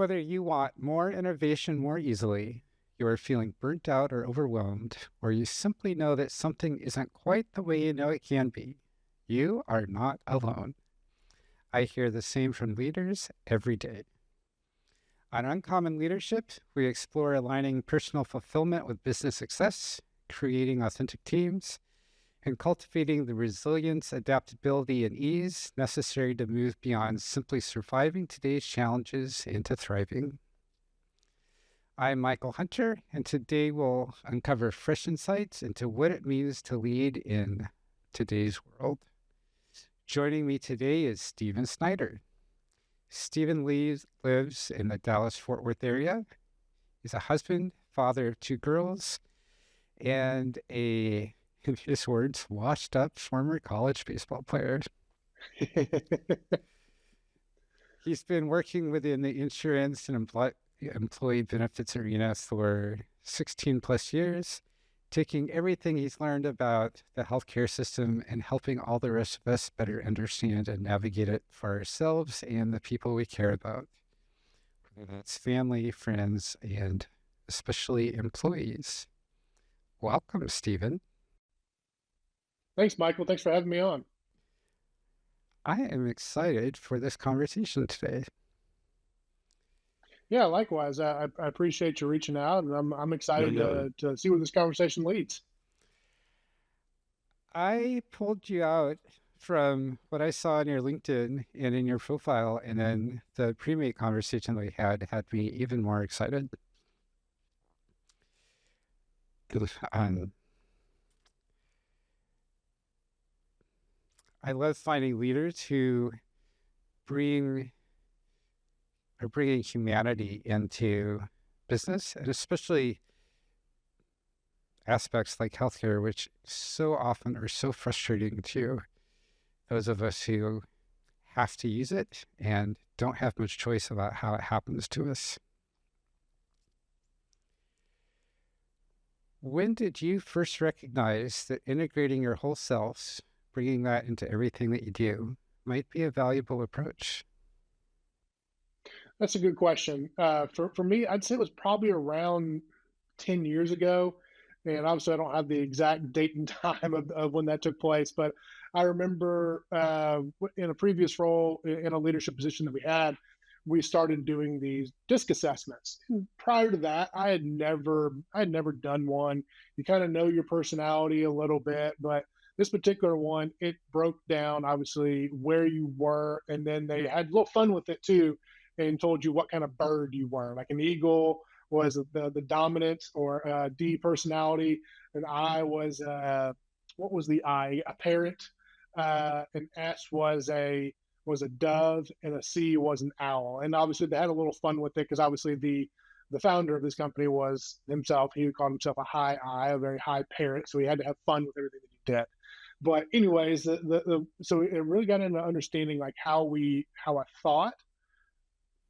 Whether you want more innovation more easily, you are feeling burnt out or overwhelmed, or you simply know that something isn't quite the way you know it can be, you are not alone. I hear the same from leaders every day. On Uncommon Leadership, we explore aligning personal fulfillment with business success, creating authentic teams, and cultivating the resilience, adaptability, and ease necessary to move beyond simply surviving today's challenges into thriving. I'm Michael Hunter, and today we'll uncover fresh insights into what it means to lead in today's world. Joining me today is Stephen Snyder. Stephen lives in the Dallas-Fort Worth area. He's a husband, father of two girls, and in his words, washed up former college baseball player. He's been working within the insurance and employee benefits arena for 16 plus years, taking everything he's learned about the healthcare system and helping all the rest of us better understand and navigate it for ourselves and the people we care about. Whether that's family, friends, and especially employees. Welcome, Stephen. Thanks, Michael. Thanks for having me on. I am excited for this conversation today. Yeah, likewise. I appreciate you reaching out, and I'm excited to see where this conversation leads. I pulled you out from what I saw on your LinkedIn and in your profile, and then the pre-mate conversation we had me even more excited. I love finding leaders who are bringing humanity into business, and especially aspects like healthcare, which so often are so frustrating to those of us who have to use it and don't have much choice about how it happens to us. When did you first recognize that integrating your whole self, bringing that into everything that you do, might be a valuable approach? That's a good question. For me, I'd say it was probably around 10 years ago. And obviously, I don't have the exact date and time of when that took place, but I remember in a previous role in a leadership position that we had, we started doing these disc assessments. And prior to that, I had never done one. You kind of know your personality a little bit, but this particular one, it broke down obviously where you were, and then they had a little fun with it too, and told you what kind of bird you were. Like an eagle was the dominant or D personality, and I was what was the I? A parrot. An S was a dove, and a C was an owl. And obviously, they had a little fun with it because obviously the founder of this company was himself. He called himself a high I, a very high parrot. So he had to have fun with everything that he did. But anyways, so it really got into understanding like how I thought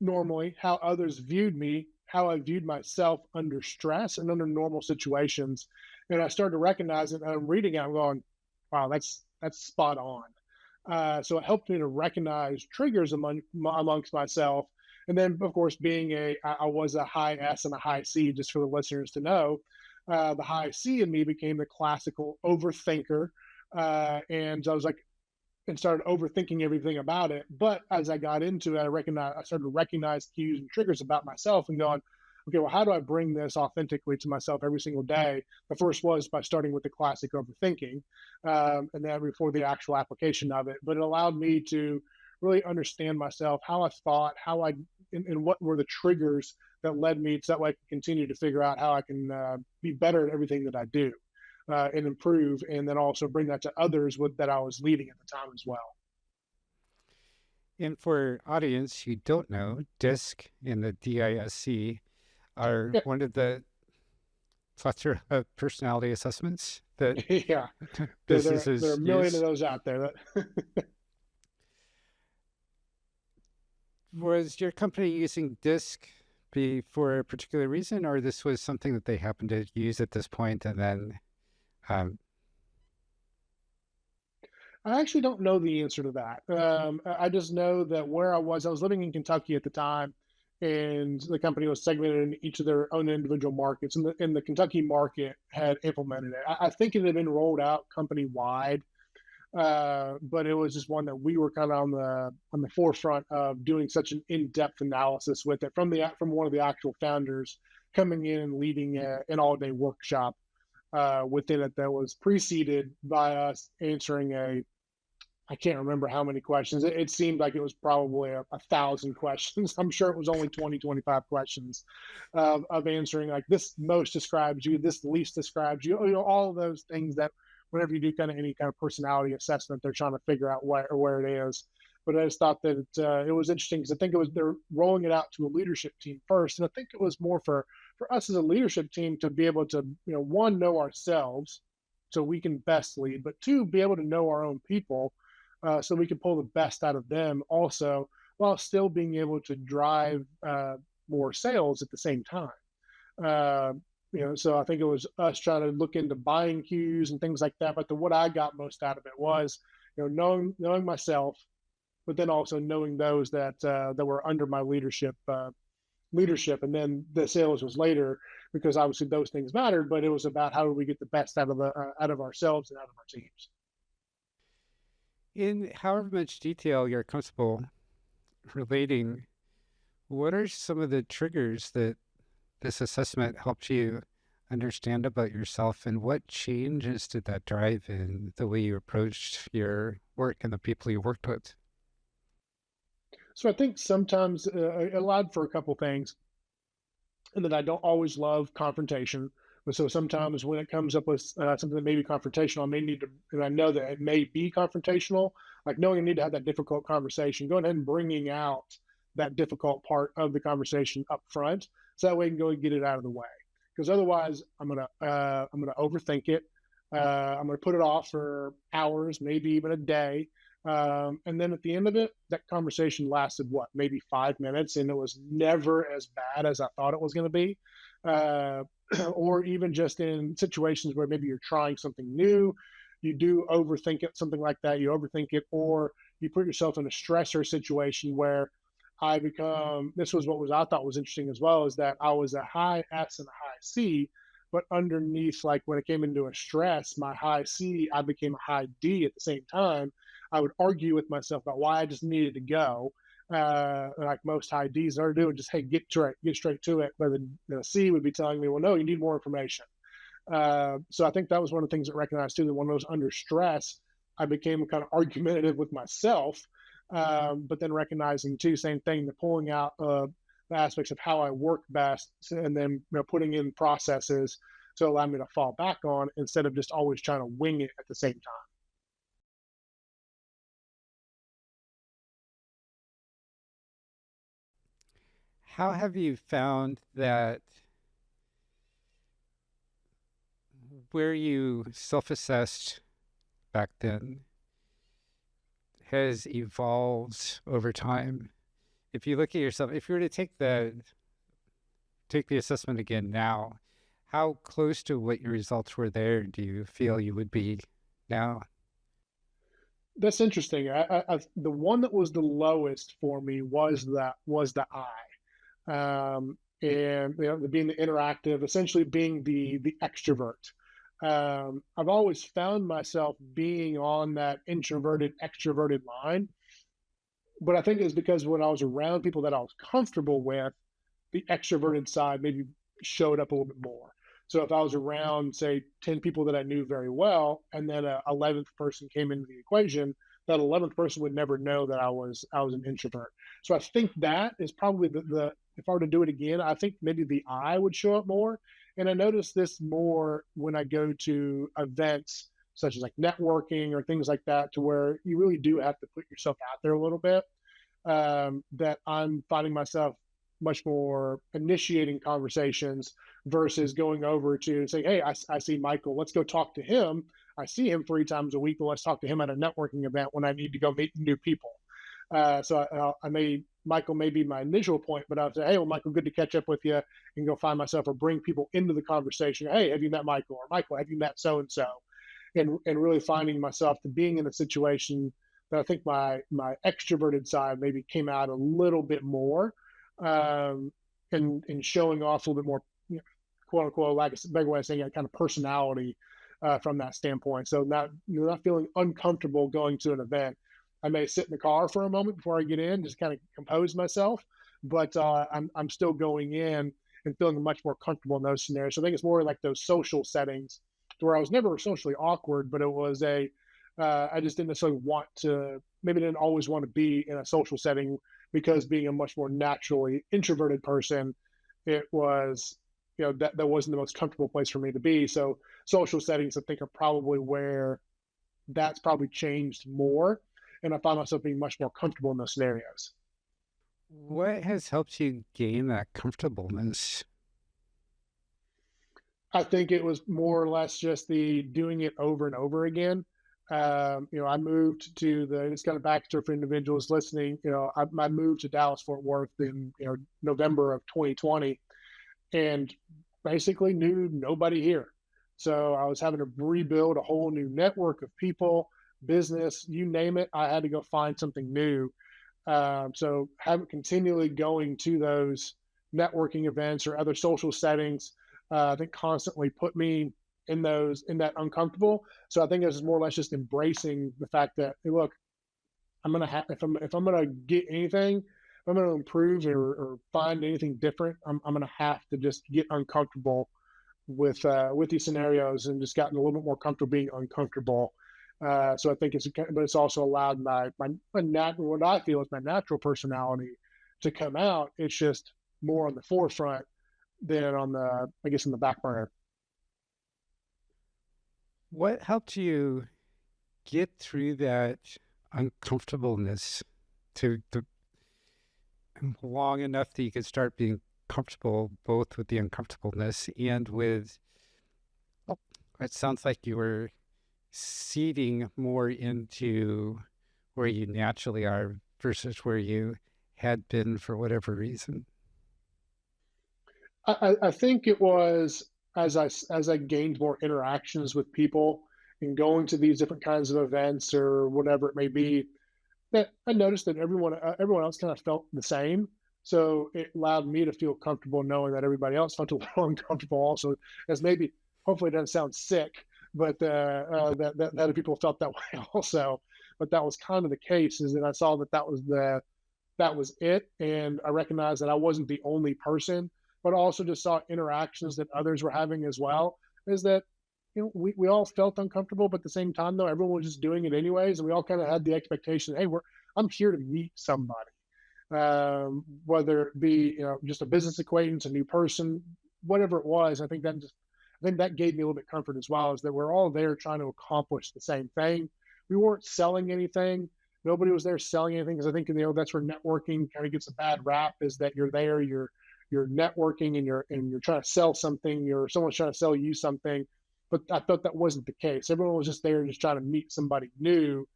normally, how others viewed me, how I viewed myself under stress and under normal situations. And I started to recognize it. And I'm reading it, I'm going, wow, that's spot on. So it helped me to recognize triggers amongst myself. And then, of course, I was a high S and a high C, just for the listeners to know. The high C in me became the classical overthinker. And so I was like, and started overthinking everything about it. But as I got into it, I started to recognize cues and triggers about myself and going, okay, well, how do I bring this authentically to myself every single day? The first was by starting with the classic overthinking, and then before the actual application of it. But it allowed me to really understand myself, how I thought, and what were the triggers that led me, so that way I can continue to figure out how I can be better at everything that I do. And improve, and then also bring that to others that I was leading at the time as well. And for audience who don't know, DISC and the DISC are Yeah, one of the cluster of personality assessments that yeah. There are businesses a million of use. those out there. Was your company using DISC for a particular reason, or this was something that they happened to use at this point and then um, I actually don't know the answer to that. I just know that where I was living in Kentucky at the time, and the company was segmented in each of their own individual markets. And the Kentucky market had implemented it. I think it had been rolled out company wide, but it was just one that we were kind of on the forefront of doing such an in-depth analysis with it from one of the actual founders coming in and leading an all-day workshop within it that was preceded by us answering I can't remember how many questions. It seemed like it was probably 1,000 questions. I'm sure it was only 20, 25 questions of answering like this most describes you, this least describes you, all of those things that whenever you do kind of any kind of personality assessment, they're trying to figure out where it is. But I just thought that it was interesting because I think they're rolling it out to a leadership team first, and I think it was more for us as a leadership team to be able to one, know ourselves so we can best lead, but two, be able to know our own people so we can pull the best out of them also, while still being able to drive more sales at the same time. Uh, so I think it was us trying to look into buying cues and things like that. But what I got most out of it was, knowing myself, but then also knowing those that were under my leadership, and then the sales was later because obviously those things mattered. But it was about how do we get the best out of ourselves and out of our teams. In however much detail you're comfortable relating, what are some of the triggers that this assessment helped you understand about yourself, and what changes did that drive in the way you approached your work and the people you worked with? So I think sometimes it allowed for a couple things, and that I don't always love confrontation. But so sometimes when it comes up with something that may be confrontational, I may need to, and I know that it may be confrontational, like knowing I need to have that difficult conversation, going ahead and bringing out that difficult part of the conversation up front, so that way I can go and get it out of the way. Because otherwise, I'm gonna overthink it. I'm gonna put it off for hours, maybe even a day, and then at the end of it, that conversation lasted what, maybe 5 minutes, and it was never as bad as I thought it was going to be. Uh, or even just in situations where maybe you're trying something new, you do overthink it, something like that. You overthink it, or you put yourself in a stressor situation where this was what was I thought was interesting as well, is that I was a high S and a high C, but underneath, like when it came into a stress, my high C, I became a high D at the same time. I would argue with myself about why I just needed to go. Like most high Ds are doing, just hey, get straight to it. But the C would be telling me, well, no, you need more information. So I think that was one of the things that recognized too, that when I was under stress, I became kind of argumentative with myself. But then recognizing too, same thing, the pulling out the aspects of how I work best, and then putting in processes to allow me to fall back on instead of just always trying to wing it at the same time. How have you found that where you self-assessed back then has evolved over time? If you look at yourself, if you were to take the assessment again now, how close to what your results were there do you feel you would be now? That's interesting. The one that was the lowest for me was the I, and being the interactive, essentially being the extrovert. I've always found myself being on that introverted extroverted line, but I think it's because when I was around people that I was comfortable with, the extroverted side maybe showed up a little bit more. So if I was around, say, 10 people that I knew very well, and then a 11th person came into the equation, that 11th person would never know that I was an introvert. So I think that is probably the if I were to do it again, I think maybe the I would show up more. And I notice this more when I go to events such as like networking or things like that, to where you really do have to put yourself out there a little bit. That I'm finding myself much more initiating conversations versus going over to say, hey, I see Michael, let's go talk to him. I see him 3 times a week, but let's talk to him at a networking event when I need to go meet new people. Michael may be my initial point, but I'll say, hey, well, Michael, good to catch up with you, and go find myself or bring people into the conversation. Hey, have you met Michael? Or Michael, have you met so and so? And really finding myself to being in a situation that I think my extroverted side maybe came out a little bit more, um, and showing off a little bit more, you know, quote unquote, like a better way of saying it, kind of personality from that standpoint. So not you're not feeling uncomfortable going to an event. I may sit in the car for a moment before I get in, just kind of compose myself, but I'm still going in and feeling much more comfortable in those scenarios. So I think it's more like those social settings where I was never socially awkward, but it was I just didn't necessarily want to, maybe didn't always want to be in a social setting because being a much more naturally introverted person, it was, that wasn't the most comfortable place for me to be. So social settings, I think, are probably where that's probably changed more. And I find myself being much more comfortable in those scenarios. What has helped you gain that comfortableness? I think it was more or less just the doing it over and over again. I moved to it's kind of backstory for individuals listening. I moved to Dallas Fort Worth in November of 2020, and basically knew nobody here. So I was having to rebuild a whole new network of people, business, you name it. I had to go find something new. So having continually going to those networking events or other social settings, I think constantly put me in that uncomfortable. So I think it was more or less just embracing the fact that, hey, look, I'm gonna have if I'm gonna get anything, if I'm gonna improve or find anything different, I'm gonna have to just get uncomfortable with these scenarios and just gotten a little bit more comfortable being uncomfortable. So I think but it's also allowed what I feel is my natural personality to come out. It's just more on the forefront than on I guess, in the back burner. What helped you get through that uncomfortableness to long enough that you could start being comfortable both with the uncomfortableness and with, oh, it sounds like you were seeding more into where you naturally are versus where you had been for whatever reason. I think it was as I gained more interactions with people and going to these different kinds of events or whatever it may be, that I noticed that everyone else kind of felt the same. So it allowed me to feel comfortable knowing that everybody else felt a little uncomfortable also, as maybe hopefully it doesn't sound sick, but that other people felt that way also. But that was kind of the case. Is that I saw that was it, and I recognized that I wasn't the only person, but also just saw interactions that others were having as well. Is that we all felt uncomfortable, but at the same time, though, everyone was just doing it anyways, and we all kind of had the expectation, hey, I'm here to meet somebody, whether it be just a business acquaintance, a new person, whatever it was. I think that gave me a little bit comfort as well, is that we're all there trying to accomplish the same thing. We weren't selling anything. Nobody was there selling anything, because I think that's where networking kind of gets a bad rap, is that you're there, you're networking and you're trying to sell something, someone's trying to sell you something. But I thought that wasn't the case. Everyone was just there just trying to meet somebody new,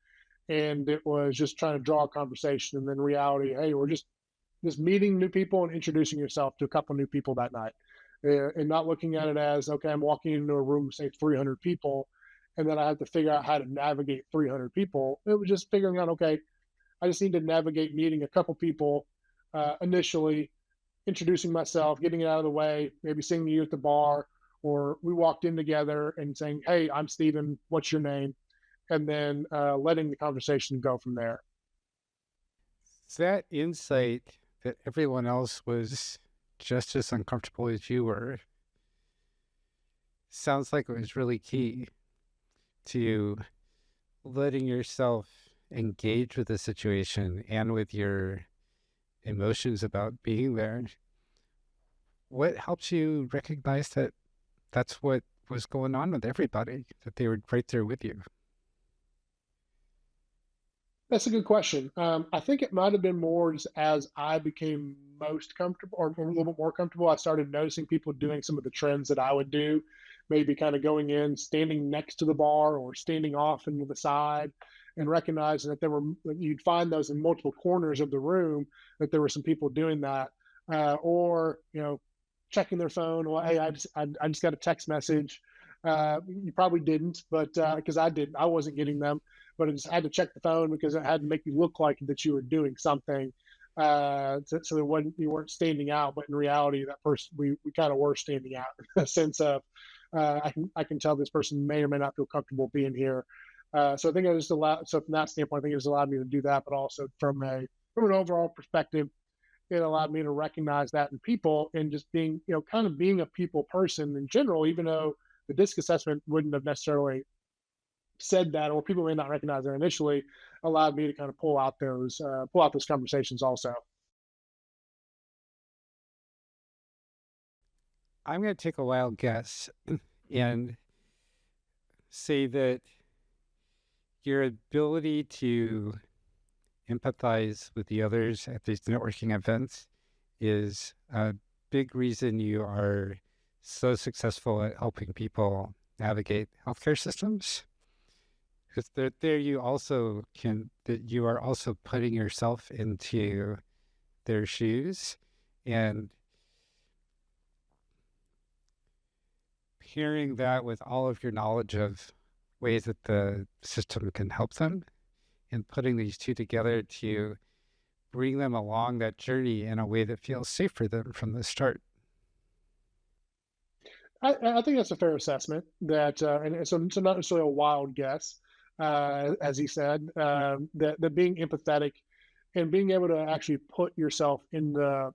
and it was just trying to draw a conversation. And then reality, hey, we're just meeting new people and introducing yourself to a couple new people that night, and not looking at it as, okay, I'm walking into a room, say 300 people, and then I have to figure out how to navigate 300 people. It was just figuring out, okay, I just need to navigate meeting a couple people initially, introducing myself, getting it out of the way, maybe seeing you at the bar, or we walked in together and saying, hey, I'm Steven, what's your name? And then letting the conversation go from there. That insight that everyone else was just as uncomfortable as you were sounds like it was really key to letting yourself engage with the situation and with your emotions about being there. What helps you recognize that that's what was going on with everybody, that they were right there with you? That's a good question. I think it might have been more just as I became most comfortable, or a little bit more comfortable, I started noticing people doing some of the trends that I would do, maybe kind of going in, standing next to the bar or standing off into the side, and recognizing that you'd find those in multiple corners of the room, that there were some people doing that, or checking their phone. Well, hey, I just got a text message. You probably didn't, but because I wasn't getting them, but I just had to check the phone because it had to make you look like that you were doing something. So you weren't standing out, but in reality, that person we kind of were standing out in a sense of I can tell this person may or may not feel comfortable being here. So I think it just allowed. So from that standpoint, I think it just allowed me to do that, but also from an overall perspective, it allowed me to recognize that in people and just being, kind of being a people person in general, even though the disc assessment wouldn't have necessarily said that, or people may not recognize that initially, allowed me to kind of pull out those conversations also. I'm going to take a wild guess and say that your ability to empathize with the others at these networking events is a big reason you are so successful at helping people navigate healthcare systems. Because there you also that you are also putting yourself into their shoes and pairing that with all of your knowledge of ways that the system can help them and putting these two together to bring them along that journey in a way that feels safe for them from the start. I think that's a fair assessment. So not necessarily a wild guess, as he said. That being empathetic and being able to actually put yourself into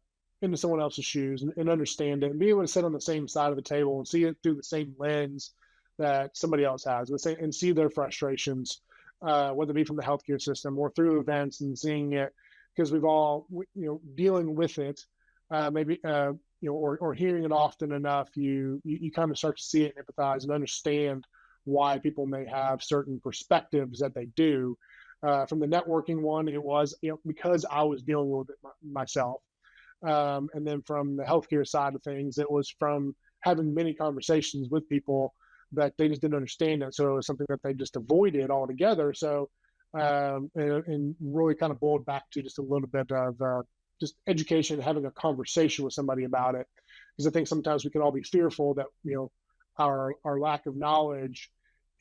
someone else's shoes and understand it, and be able to sit on the same side of the table and see it through the same lens that somebody else has, and see their frustrations, whether it be from the healthcare system or through events and seeing it, because we've all, dealing with it, maybe. Or hearing it often enough, you kind of start to see it and empathize and understand why people may have certain perspectives that they do. From the networking one, it was, because I was dealing with it myself, and then from the healthcare side of things, it was from having many conversations with people that they just didn't understand it, so it was something that they just avoided altogether. So, and really kind of boiled back to just a little bit of just education, having a conversation with somebody about it. Because I think sometimes we can all be fearful that, our lack of knowledge,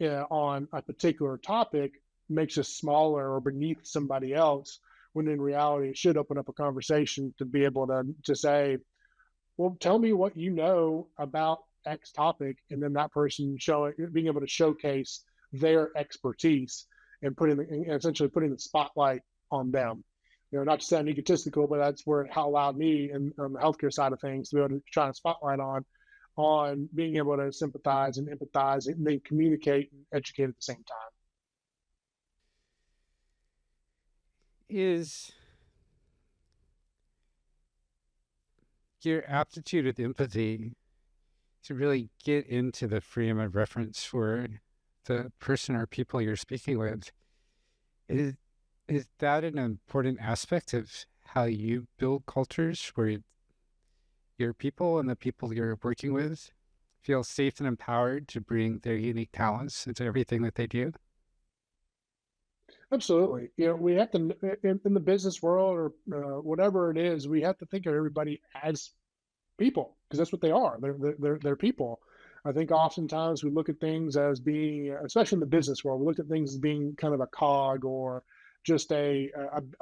on a particular topic makes us smaller or beneath somebody else. When in reality, it should open up a conversation to be able to say, well, tell me what you know about X topic, and then that person being able to showcase their expertise and essentially putting the spotlight on them. Not to sound egotistical, but that's where it allowed me, on the healthcare side of things, to be able to shine a spotlight on being able to sympathize and empathize and then communicate and educate at the same time. Is your aptitude with empathy to really get into the frame of reference for the person or people you're speaking with, is that an important aspect of how you build cultures where your people and the people you're working with feel safe and empowered to bring their unique talents into everything that they do? Absolutely. We have to, in the business world or whatever it is, we have to think of everybody as people, because that's what they are. They're people. I think oftentimes we look at things as being, especially in the business world, we look at things as being kind of a cog or just a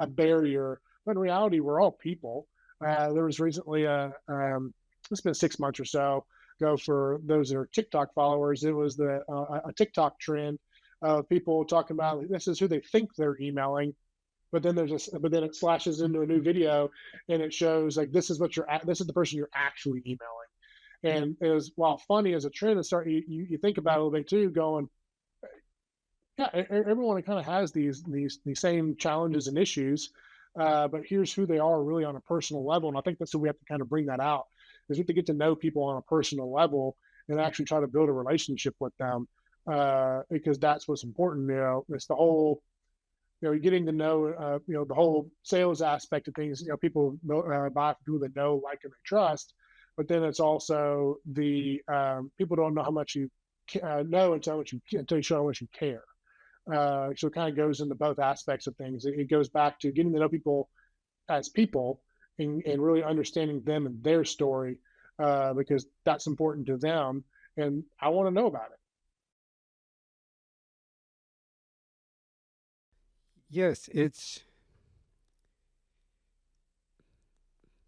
barrier. But in reality, we're all people. There was recently it's been 6 months or so ago, for those that are TikTok followers. It was a TikTok trend of people talking about, like, this is who they think they're emailing, but then it slashes into a new video, and it shows like this is the person you're actually emailing. And it was, while funny as a trend, to start, you think about it a little bit too, going, yeah, everyone kind of has these same challenges and issues, but here's who they are really on a personal level. And I think that's what we have to kind of bring that out, is we have to get to know people on a personal level and actually try to build a relationship with them, because that's what's important. It's the whole, getting to know, the whole sales aspect of things. People buy from people that know, like, and they trust. But then it's also the people don't know how much you know until you show how much you care. So it kind of goes into both aspects of things. It goes back to getting to know people as people, and really understanding them and their story, because that's important to them, and I want to know about it. Yes,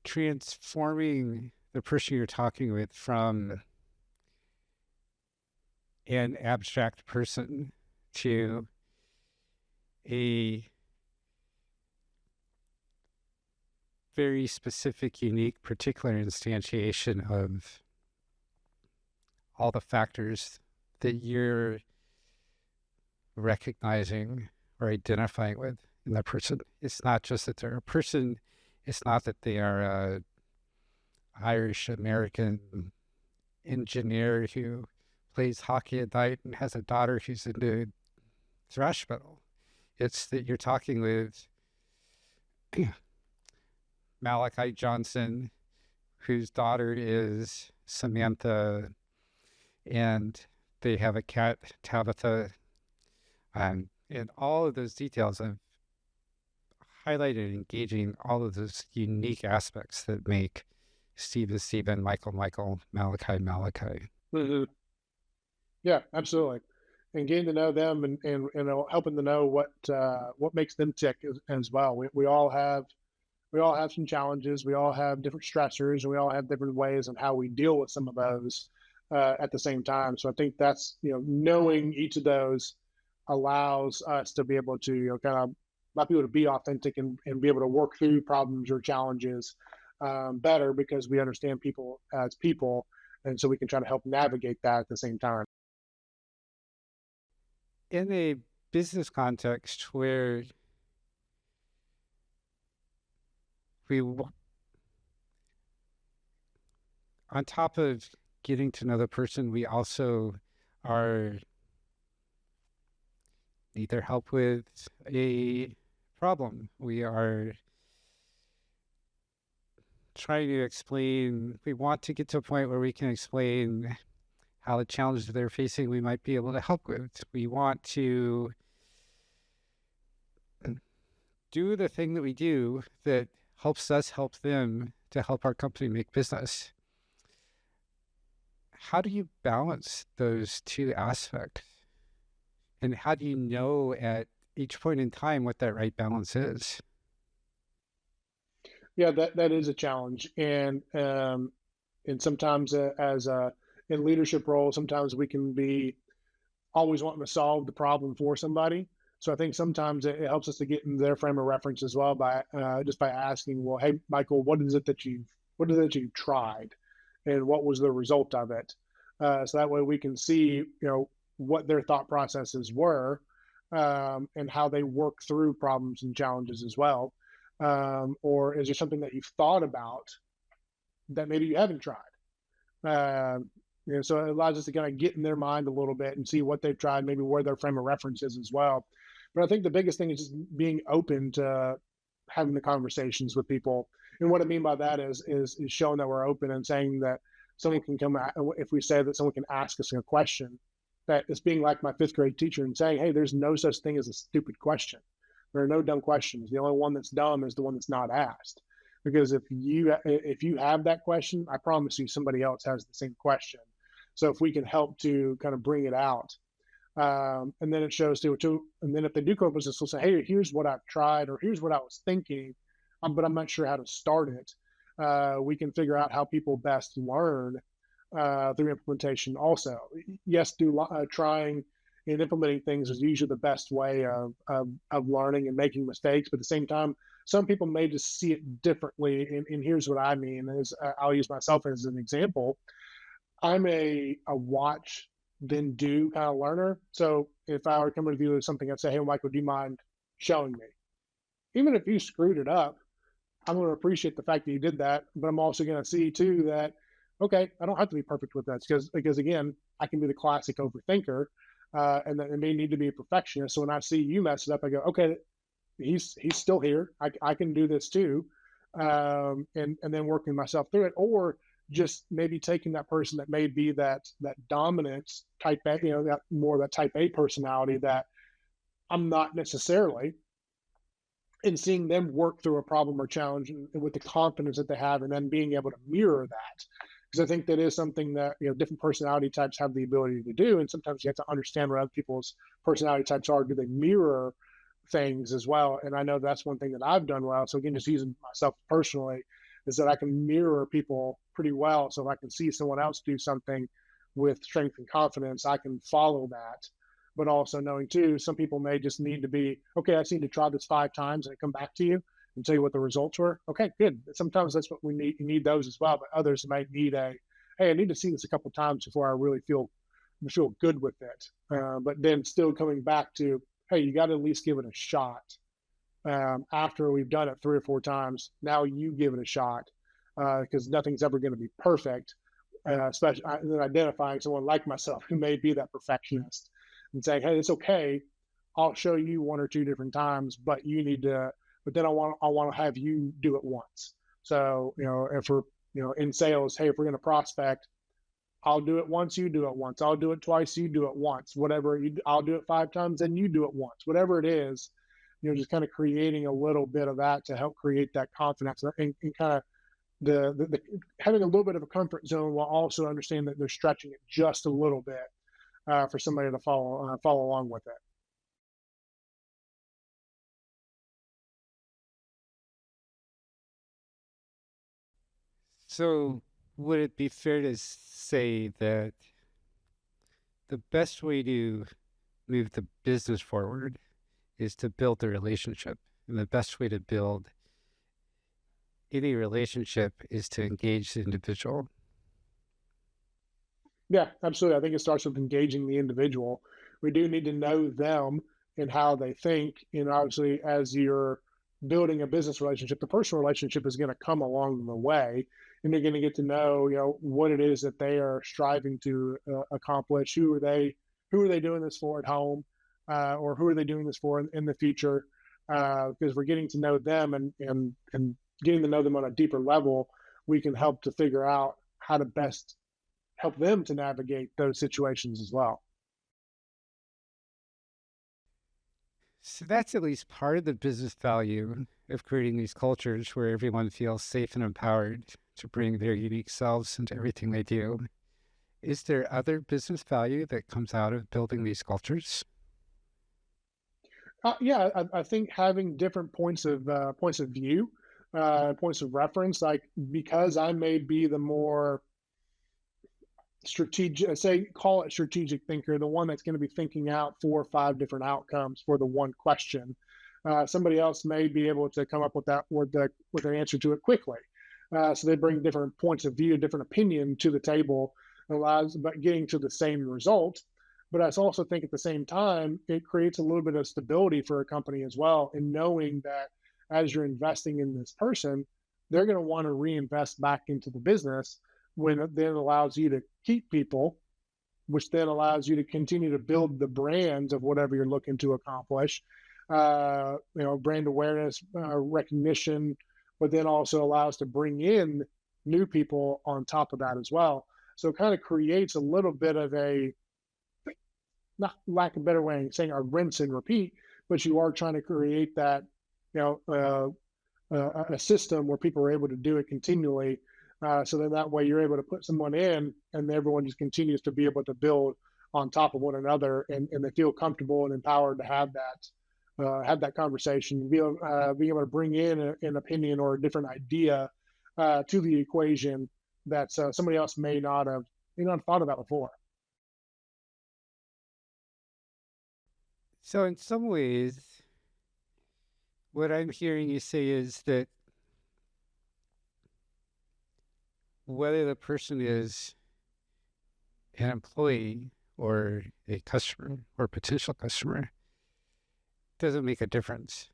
transforming the person you're talking with from an abstract person to a very specific, unique, particular instantiation of all the factors that you're recognizing or identifying with in that person. It's not just that they're a person. It's not that they are a Irish American engineer who plays hockey at night and has a daughter who's into thrash metal. It's that you're talking with Malachi Johnson, whose daughter is Samantha, and they have a cat, Tabitha. And all of those details I've highlighted, engaging all of those unique aspects that make Stephen, Michael, Malachi. Mhm. Yeah, absolutely. And getting to know them and helping to know what makes them tick as well. We all have some challenges. We all have different stressors, and we all have different ways on how we deal with some of those at the same time. So I think that's knowing each of those allows us to be able to kind of allow people to be authentic and be able to work through problems or challenges better because we understand people as people, and so we can try to help navigate that at the same time. In a business context where we, on top of getting to know the person, we also are need their help with a problem. We are trying to explain, we want to get to a point where we can explain how the challenges they're facing we might be able to help with. We want to do the thing that we do that helps us help them to help our company make business. How do you balance those two aspects? And how do you know at each point in time what that right balance is? Yeah, that is a challenge, and sometimes in leadership roles, sometimes we can be always wanting to solve the problem for somebody. So I think sometimes it helps us to get in their frame of reference as well by just by asking, well, hey, Michael, what is it that you've tried, and what was the result of it? So that way we can see, what their thought processes were, and how they work through problems and challenges as well. Or is there something that you've thought about that maybe you haven't tried? So it allows us to kind of get in their mind a little bit and see what they've tried, maybe where their frame of reference is as well. But I think the biggest thing is just being open to having the conversations with people. And what I mean by that is showing that we're open and saying that someone can come if we say that someone can ask us a question, that it's being like my fifth grade teacher and saying, hey, there's no such thing as a stupid question. There are no dumb questions. The only one that's dumb is the one that's not asked. Because if you have that question, I promise you somebody else has the same question. So if we can help to kind of bring it out, and then it shows and then if they do come up with this, we'll say, hey, here's what I've tried, or here's what I was thinking, but I'm not sure how to start it. We can figure out how people best learn through implementation also. Yes, trying and implementing things is usually the best way of learning and making mistakes, but at the same time, some people may just see it differently. And here's what I mean is I'll use myself as an example. I'm a watch then do kind of learner. So if I were coming to you with something, I'd say, hey, Michael, do you mind showing me? Even if you screwed it up, I'm going to appreciate the fact that you did that, but I'm also going to see too that, okay, I don't have to be perfect with that because again, I can be the classic overthinker, and that it may need to be a perfectionist. So when I see you mess it up, I go, okay, he's still here. I can do this too, and then working myself through it, or just maybe taking that person that may be that dominant type A, that more of that type A personality that I'm not necessarily, and seeing them work through a problem or challenge and with the confidence that they have, and then being able to mirror that. Because I think that is something that different personality types have the ability to do, and sometimes you have to understand what other people's personality types are. Do they mirror things as well? And I know that's one thing that I've done well. So again, just using myself personally, is that I can mirror people pretty well. So if I can see someone else do something with strength and confidence, I can follow that. But also knowing too, some people may just need to be, okay, I just need to try this 5 times and come back to you and tell you what the results were. Okay, good. Sometimes that's what we need. You need those as well. But others might need a, hey, I need to see this a couple times before I really feel good with it. But then still coming back to, hey, you got to at least give it a shot. After we've done it 3 or 4 times, now you give it a shot, because nothing's ever going to be perfect. Especially then identifying someone like myself who may be that perfectionist and saying, "Hey, it's okay. I'll show you 1 or 2 different times, but you need to. But then I want to have you do it once. So if we're in sales, hey, if we're going to prospect, I'll do it once, you do it once. I'll do it twice, you do it once. Whatever I'll do it 5 times, then you do it once. Whatever it is, just kind of creating a little bit of that to help create that confidence and kind of the having a little bit of a comfort zone while also understanding that they're stretching it just a little bit for somebody to follow along with it. So, would it be fair to say that the best way to move the business forward is to build the relationship? And the best way to build any relationship is to engage the individual. Yeah, absolutely. I think it starts with engaging the individual. We do need to know them and how they think. And obviously, as you're building a business relationship, the personal relationship is going to come along the way, and you're going to get to know, what it is that they are striving to accomplish. Who are they doing this for at home, or who are they doing this for in the future? Because we're getting to know them and getting to know them on a deeper level, we can help to figure out how to best help them to navigate those situations as well. So that's at least part of the business value of creating these cultures where everyone feels safe and empowered to bring their unique selves into everything they do. Is there other business value that comes out of building these cultures? Yeah, I think having different points of view, points of reference, like because I may be the more strategic, say, call it strategic thinker, the one that's going to be thinking out 4 or 5 different outcomes for the one question. Somebody else may be able to come up with that with an answer to it quickly. So they bring different points of view, different opinion to the table, allows but getting to the same result. But I also think at the same time, it creates a little bit of stability for a company as well, in knowing that as you're investing in this person, they're going to want to reinvest back into the business, when it then allows you to keep people, which then allows you to continue to build the brand of whatever you're looking to accomplish. Brand awareness, recognition, but then also allows to bring in new people on top of that as well. So it kind of creates a little bit of a, not lack of a better way of saying, a rinse and repeat, but you are trying to create that, you know, a system where people are able to do it continually. So then that way you're able to put someone in and everyone just continues to be able to build on top of one another, and they feel comfortable and empowered to have that conversation, being able to bring in an opinion or a different idea to the equation that somebody else may not have thought about before. So, in some ways, what I'm hearing you say is that whether the person is an employee or a customer or potential customer doesn't make a difference.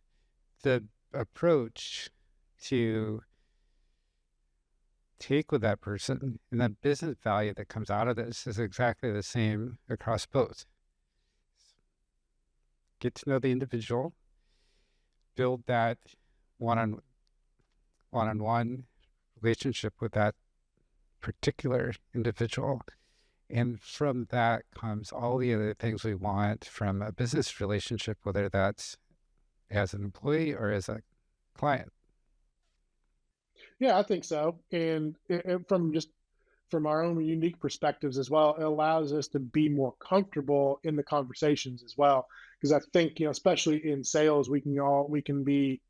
The approach to take with that person and the business value that comes out of this is exactly the same across both. Get to know the individual, build that one-on-one relationship with that particular individual. And from that comes all the other things we want from a business relationship, whether that's as an employee or as a client. Yeah, I think so. And from our own unique perspectives as well, it allows us to be more comfortable in the conversations as well. Because I think, especially in sales, we can be,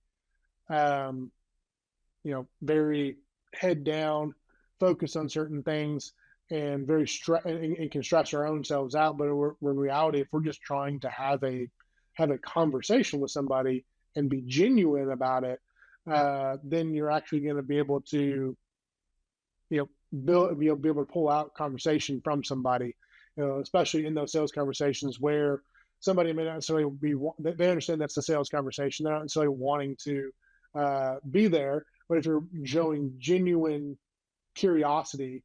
very head down, focus on certain things, and and can stress our own selves out. But in reality, if we're just trying to have a conversation with somebody and be genuine about it, then you're actually going to be able to be able to pull out conversation from somebody, especially in those sales conversations where somebody may not necessarily they understand that's the sales conversation. They're not necessarily wanting to be there, but if you're showing genuine curiosity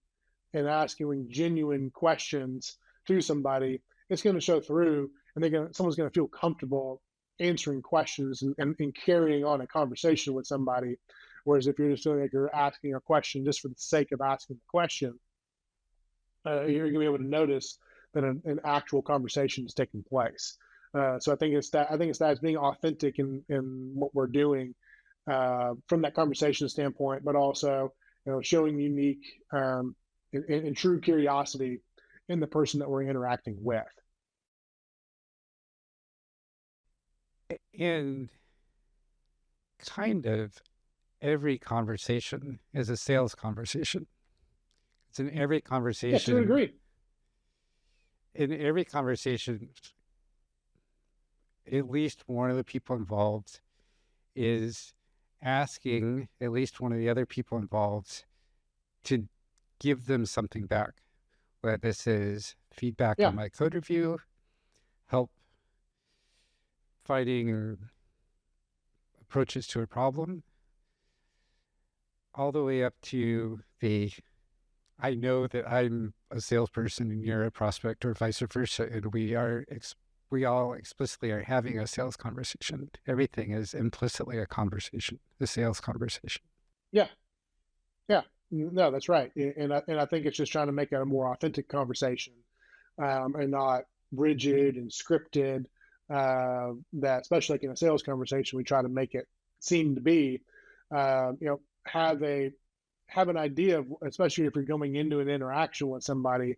and asking genuine questions to somebody, it's going to show through, and someone's going to feel comfortable answering questions and carrying on a conversation with somebody. Whereas if you're just feeling like you're asking a question just for the sake of asking the question, you're going to be able to notice that an actual conversation is taking place. So I think it's that it's being authentic in what we're doing from that conversation standpoint, but also showing unique and true curiosity in the person that we're interacting with. And kind of every conversation is a sales conversation. It's in every Yeah, to a conversation. degree. In every conversation, at least one of the people involved is asking at least one of the other people involved to give them something back. Whether this is feedback Yeah, on my code review, help finding approaches to a problem, all the way up to I know that I'm a salesperson and you're a prospect, or vice versa, and we all explicitly are having a sales conversation. Everything is implicitly a conversation, a sales conversation. yeah, yeah. No, that's right. And I think it's just trying to make it a more authentic conversation, and not rigid and scripted. That especially like in a sales conversation, we try to make it seem to be, have an idea of, especially if you're going into an interaction with somebody,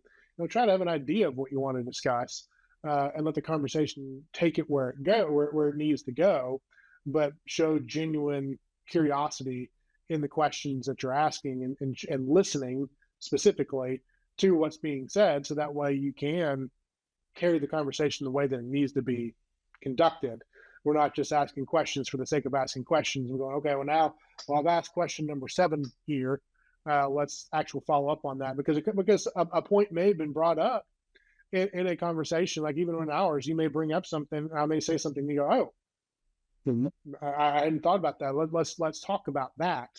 try to have an idea of what you want to discuss, and let the conversation take it where it needs to go, but show genuine curiosity in the questions that you're asking, and listening specifically to what's being said, so that way you can carry the conversation the way that it needs to be conducted. We're not just asking questions for the sake of asking questions. We're going, okay, well, I've asked question number 7 here. Let's actually follow up on that, because a point may have been brought up in a conversation, like even in ours. You may bring up something, I may say something, and you go, oh, I hadn't thought about that. Let's talk about that.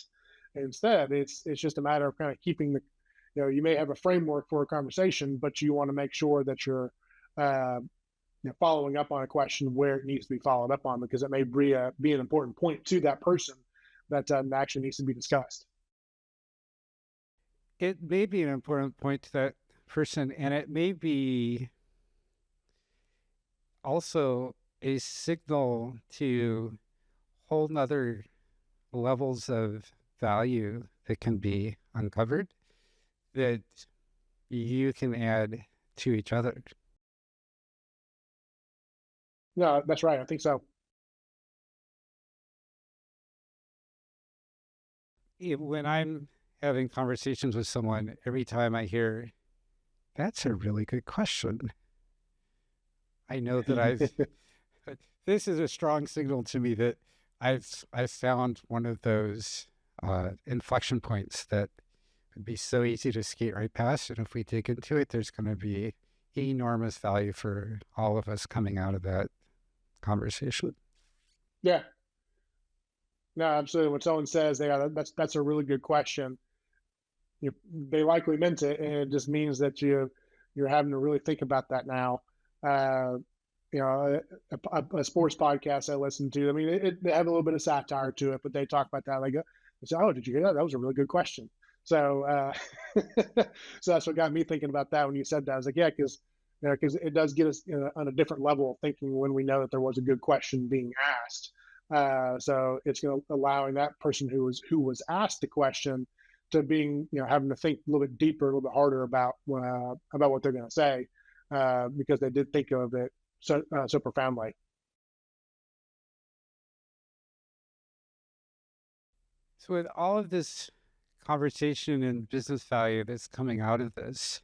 Instead, it's just a matter of kind of keeping you may have a framework for a conversation, but you want to make sure that you're uh, following up on a question where it needs to be followed up on, because it may be an important point to that person that actually needs to be discussed. It may be an important point to that person, and it may be also a signal to whole nother levels of value that can be uncovered that you can add to each other. No, that's right. I think so. When I'm having conversations with someone, every time I hear, that's a really good question, I know that this is a strong signal to me that I've found one of those inflection points that would be so easy to skate right past. And if we dig into it, there's going to be enormous value for all of us coming out of that conversation. Yeah, no, absolutely. When someone says, "Yeah, that's a really good question," they likely meant it, and it just means that you're having to really think about that now. Uh, a sports podcast I listen to. I mean, they have a little bit of satire to it, but they talk about that. Like, they say, "Oh, did you hear that? That was a really good question." So, so that's what got me thinking about that when you said that. I was like, yeah, because it does get us on a different level of thinking when we know that there was a good question being asked. So it's allowing that person who was asked the question to being having to think a little bit deeper, a little bit harder about what they're going to say, because they did think of it so profoundly. So with all of this conversation and business value that's coming out of this.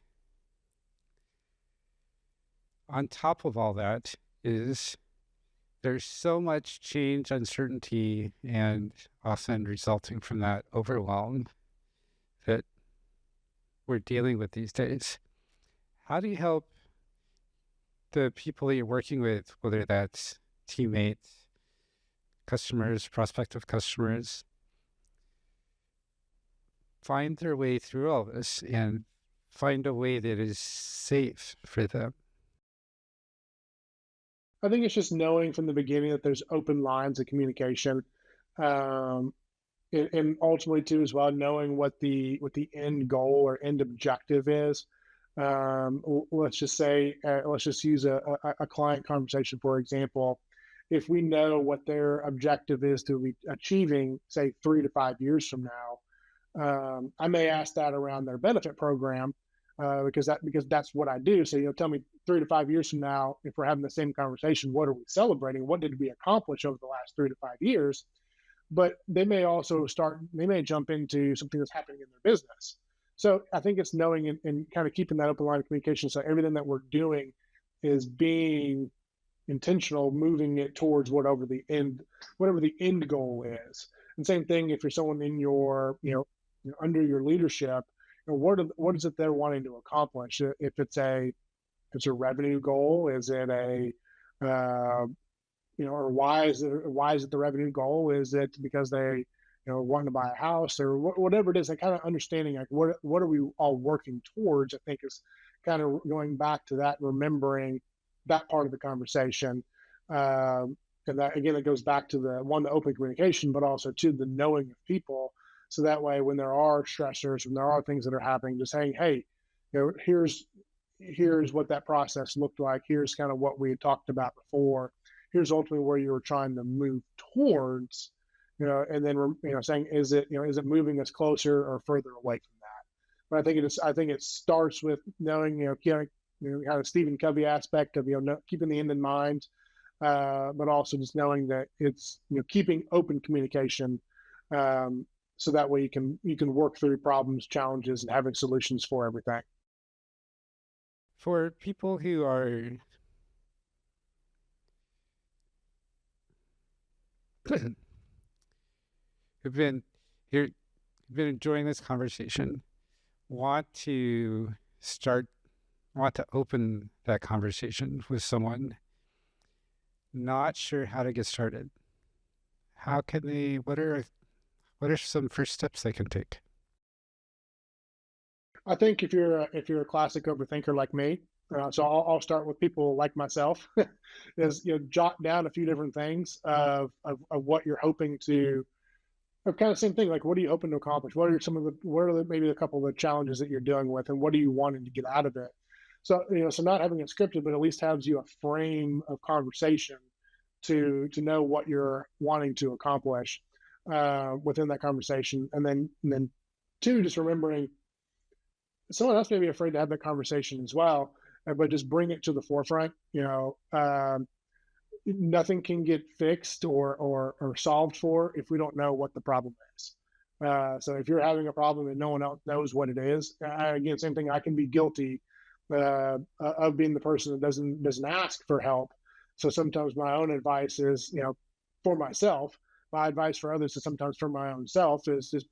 On top of all that is there's so much change, uncertainty, and often resulting from that overwhelm that we're dealing with these days. How do you help the people that you're working with, whether that's teammates, customers, prospective customers, find their way through all this and find a way that is safe for them? I think it's just knowing from the beginning that there's open lines of communication, um, and ultimately too as well knowing what the end goal or end objective is. Let's just say, let's just use a client conversation for example. If we know what their objective is to be achieving, say 3 to 5 years from now, I may ask that around their benefit program, because that's what I do. So tell me 3 to 5 years from now, if we're having the same conversation, what are we celebrating? What did we accomplish over the last 3 to 5 years? But they may also they may jump into something that's happening in their business. So I think it's knowing and kind of keeping that open line of communication. So everything that we're doing is being intentional, moving it towards whatever the end goal is. And same thing if you're someone in under your leadership, what is it they're wanting to accomplish? If it's a revenue goal, is it a uh, or why is it the revenue goal? Is it because they want to buy a house or whatever it is? Like kind of understanding like what are we all working towards? I think is kind of going back to that, remembering that part of the conversation. And that again, it goes back to the open communication, but also to the knowing of people. So that way, when there are stressors, when there are things that are happening, just saying, hey, here's what that process looked like. Here's kind of what we had talked about before. Here's ultimately where you were trying to move towards, and then saying, is it moving us closer or further away from that? But I think it starts with knowing, kind of Stephen Covey aspect of keeping the end in mind, but also just knowing that it's keeping open communication, so that way you can work through problems, challenges, and having solutions for everything. For people who are who've been here, been enjoying this conversation, want to start, want to open that conversation with someone, not sure how to get started, how can they? What are some first steps they can take? I think if you're a classic overthinker like me, so I'll start with people like myself, is jot down a few different things of what you're hoping to, or kind of same thing, like what are you hoping to accomplish? What are maybe a couple of the challenges that you're dealing with, and what are you wanting to get out of it? So so not having it scripted, but at least has you a frame of conversation to know what you're wanting to accomplish within that conversation, and then two, just remembering someone else may be afraid to have that conversation as well, but just bring it to the forefront. Nothing can get fixed or solved for if we don't know what the problem is. So if you're having a problem and no one else knows what it is, again, same thing. I can be guilty of being the person that doesn't ask for help. So sometimes my own advice is, for myself. My advice for others is sometimes for my own self is just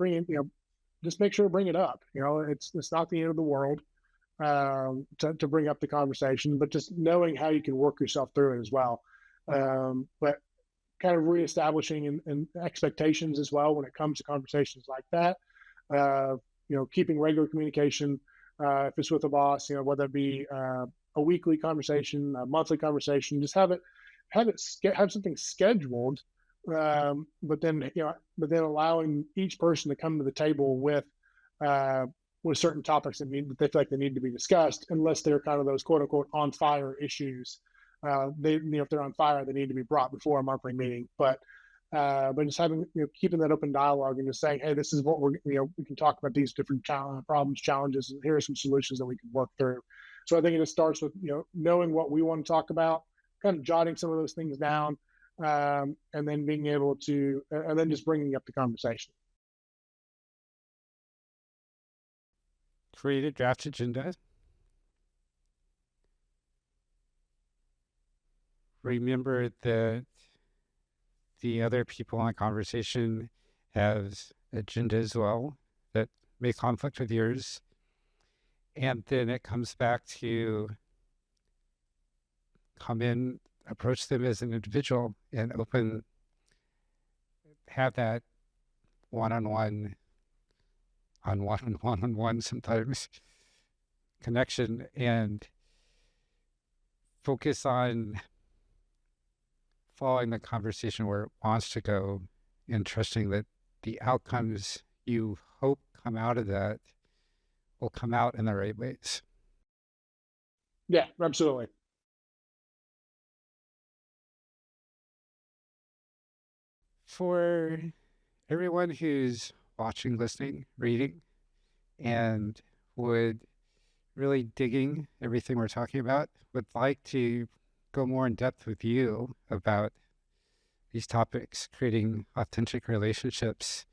just make sure to bring it up. It's not the end of the world to bring up the conversation, but just knowing how you can work yourself through it as well. But kind of reestablishing and expectations as well when it comes to conversations like that. Keeping regular communication. If it's with a boss, whether it be a weekly conversation, a monthly conversation, just have something scheduled. But then allowing each person to come to the table with certain topics that they feel like they need to be discussed, unless they're kind of those quote unquote on fire issues. If they're on fire, they need to be brought before a monthly meeting. But just having keeping that open dialogue and just saying, hey, this is what we can talk about these different problems, challenges, and here are some solutions that we can work through. So I think it just starts with knowing what we want to talk about, kind of jotting some of those things down, and then being able to, and then just bringing up the conversation. create a draft agenda. Remember that the other people in the conversation have agenda as well that may conflict with yours. And then it comes back to come in, approach them as an individual and have that one-on-one sometimes connection, and focus on following the conversation where it wants to go and trusting that the outcomes you hope come out of that will come out in the right ways. Yeah, absolutely. For everyone who's watching, listening, reading, and would really digging everything we're talking about, would like to go more in depth with you about these topics, creating authentic relationships,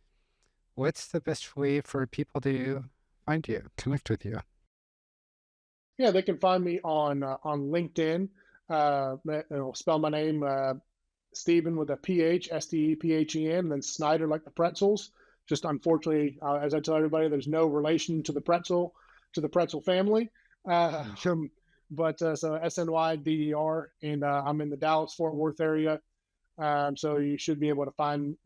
what's the best way for people to find you, connect with you? Yeah, they can find me on LinkedIn. It'll spell my name Stephen with a PH, Stephen, and then Snyder like the pretzels. Just unfortunately, as I tell everybody, there's no relation to the pretzel family. So SNYDDR, and I'm in the Dallas Fort Worth area. So you should be able to find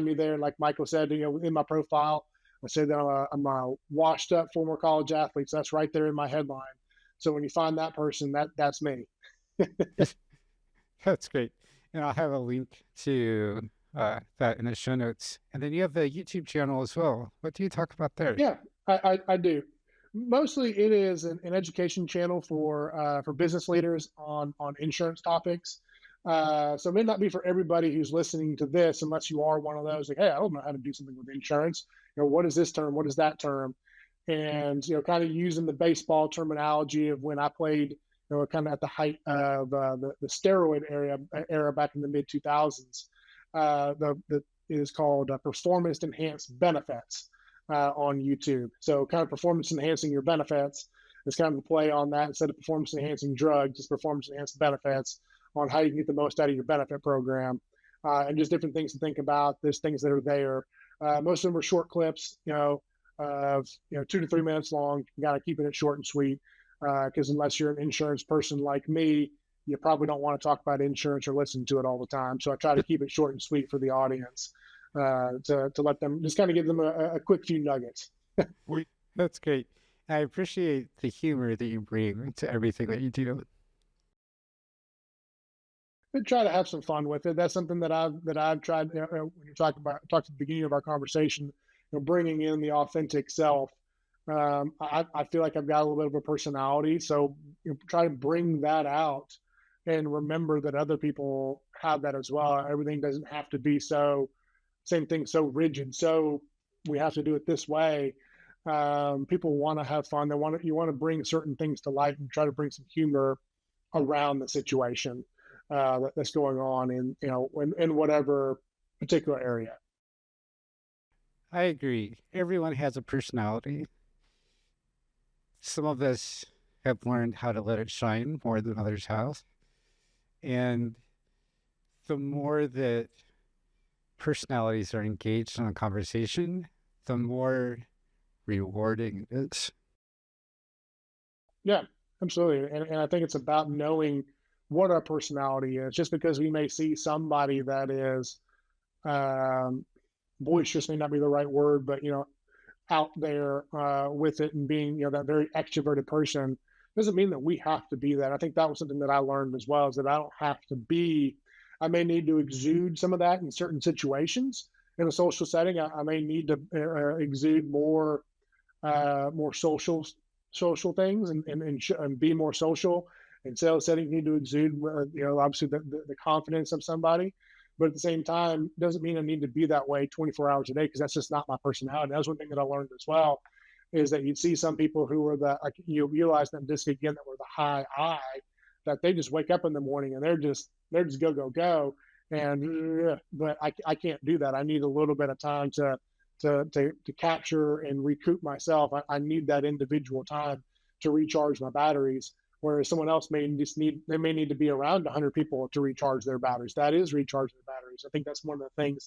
me there. Like Michael said, in my profile, I say that I'm a washed up former college athlete. So that's right there in my headline. So when you find that person, that's me. That's great. And I'll have a link to that in the show notes. And then you have the YouTube channel as well. What do you talk about there? Yeah, I do. Mostly, it is an education channel for business leaders on insurance topics. So it may not be for everybody who's listening to this, unless you are one of those like, hey, I don't know how to do something with insurance. What is this term? What is that term? And kind of using the baseball terminology of when I played, kind of at the height of the steroid era back in the mid 2000s. The it is called performance enhanced benefits on YouTube. So kind of performance enhancing your benefits is kind of a play on that. Instead of performance enhancing drugs, it's performance enhanced benefits on how you can get the most out of your benefit program, and just different things to think about. There's things that are there. Most of them are short clips, of 2 to 3 minutes long. You got to keep it short and sweet, because unless you're an insurance person like me, you probably don't want to talk about insurance or listen to it all the time. So I try to keep it short and sweet for the audience, to let them just kind of give them a quick few nuggets. That's great. I appreciate the humor that you bring to everything that you do. I try to have some fun with it. That's something that I've tried. When you talk at the beginning of our conversation, bringing in the authentic self. I feel like I've got a little bit of a personality, so try to bring that out, and remember that other people have that as well. Everything doesn't have to be same thing, so rigid. So we have to do it this way. People want to have fun. You want to bring certain things to life and try to bring some humor around the situation that's going on in whatever particular area. I agree. Everyone has a personality. Some of us have learned how to let it shine more than others have. And the more that personalities are engaged in a conversation, the more rewarding it is. Yeah, absolutely. And I think it's about knowing what our personality is. Just because we may see somebody that is boisterous, may not be the right word, but out there with it and being that very extroverted person, doesn't mean that we have to be that. I think that was something that I learned as well, is that I don't have to be. I may need to exude some of that in certain situations in a social setting. I may need to exude more social things and be more social. In sales setting, you need to exude obviously the confidence of somebody. But at the same time, doesn't mean I need to be that way 24 hours a day, because that's just not my personality. That's one thing that I learned as well, is that you'd see some people who were you realize that this again, that were the high I, that they just wake up in the morning and they're just go. And but I can't do that. I need a little bit of time to to capture and recoup myself. I need that individual time to recharge my batteries. Whereas someone else they may need to be around 100 people to recharge their batteries. That is recharge their batteries. I think that's one of the things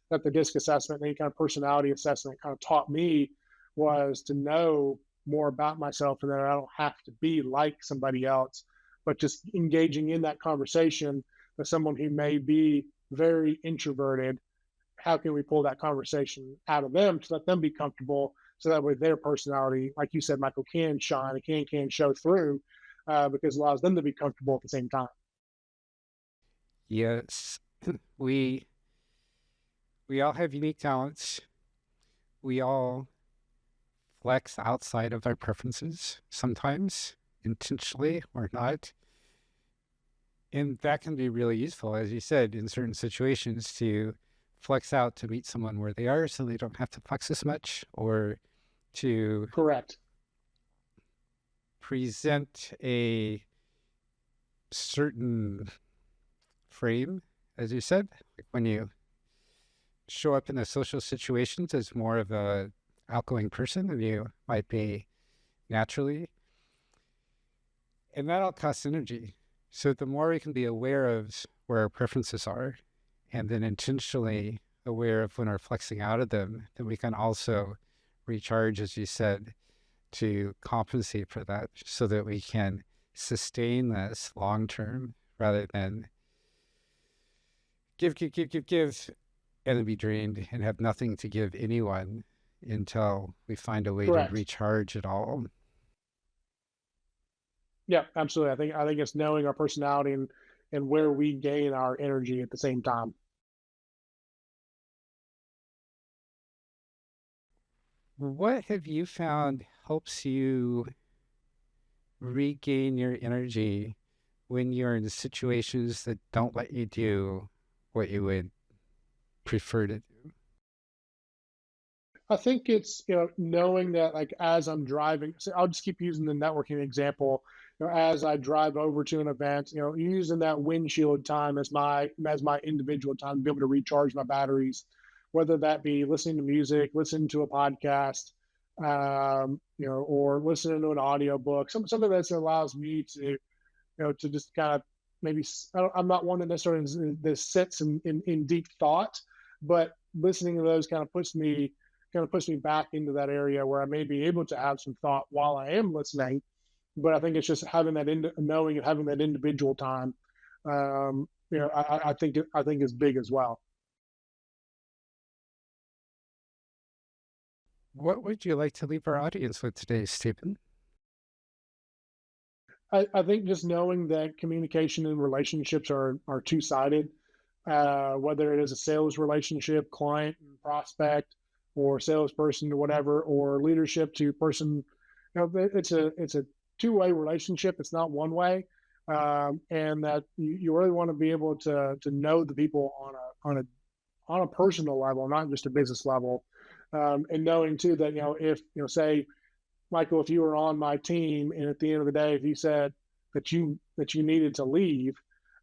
that the DISC assessment, any kind of personality assessment, kind of taught me, was to know more about myself, and that I don't have to be like somebody else, but just engaging in that conversation with someone who may be very introverted. How can we pull that conversation out of them to let them be comfortable, so that way their personality, like you said, Michael, can shine, it can show through, because it allows them to be comfortable at the same time. Yes, we we all have unique talents. We all flex outside of our preferences sometimes, intentionally or not. And that can be really useful, as you said, in certain situations to flex out to meet someone where they are so they don't have to flex as much, or to Correct. present a certain frame, as you said, like when you show up in the social situations as more of a outgoing person than you might be naturally. And that all costs energy. So the more we can be aware of where our preferences are, and then intentionally aware of when we're flexing out of them, then we can also recharge, as you said, to compensate for that so that we can sustain this long term rather than give, and then be drained and have nothing to give anyone until we find a way to Correct. recharge it all. Yeah, absolutely. I think it's knowing our personality and where we gain our energy at the same time. What have you found helps you regain your energy when you're in situations that don't let you do what you would prefer to do? I think it's, knowing that, like, as I'm driving, so I'll just keep using the networking example. As I drive over to an event, using that windshield time as my individual time to be able to recharge my batteries, whether that be listening to music, listening to a podcast, or listening to an audiobook, something that allows me to, to just kind of maybe, I'm not one that necessarily sits in deep thought, but listening to those kind of puts me back into that area where I may be able to have some thought while I am listening. But I think it's just having that knowing and having that individual time. I think is big as well. What would you like to leave our audience with today, Stephen? I think just knowing that communication and relationships are two sided, whether it is a sales relationship, client and prospect, or salesperson to whatever, or leadership to person. It's a two-way relationship. It's not one way, and that you really want to be able to know the people on a personal level, not just a business level, and knowing too that, if, say, Michael, if you were on my team, and at the end of the day, if you said that you needed to leave,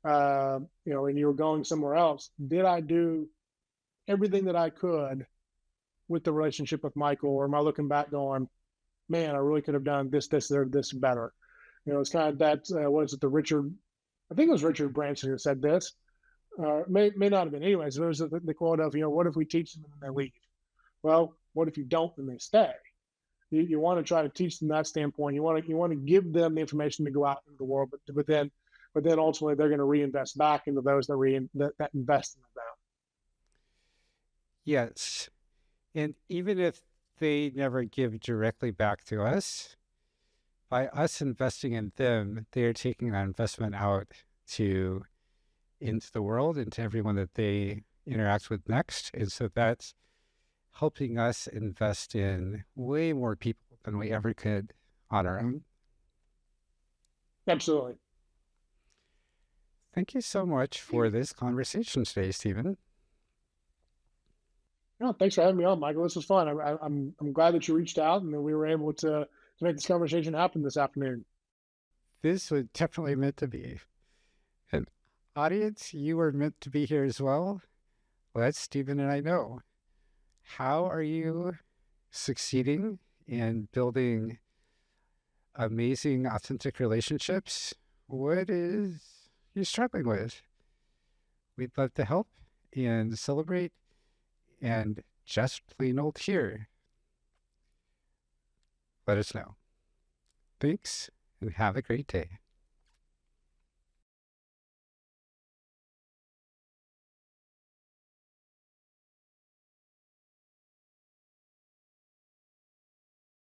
and you were going somewhere else, did I do everything that I could with the relationship with Michael, or am I looking back going, man, I really could have done this, or this better? It's kind of that. What is it? I think it was Richard Branson who said this. May not have been. Anyways, it was the quote of, what if we teach them and then they leave? Well, what if you don't and they stay? You want to try to teach them that standpoint. You want to give them the information to go out into the world, but then ultimately they're going to reinvest back into those that invest in them. Yes. And even if they never give directly back to us, by us investing in them, they are taking that investment out into the world, into everyone that they interact with next. And so that's helping us invest in way more people than we ever could on our own. Absolutely. Thank you so much for this conversation today, Stephen. No, thanks for having me on, Michael. This was fun. I'm glad that you reached out and that we were able to make this conversation happen this afternoon. This was definitely meant to be. And audience, you were meant to be here as well. Well, that's Stephen and I know. How are you succeeding in building amazing, authentic relationships? What is you struggling with? We'd love to help and celebrate and just plain old here. Let us know. Thanks and have a great day.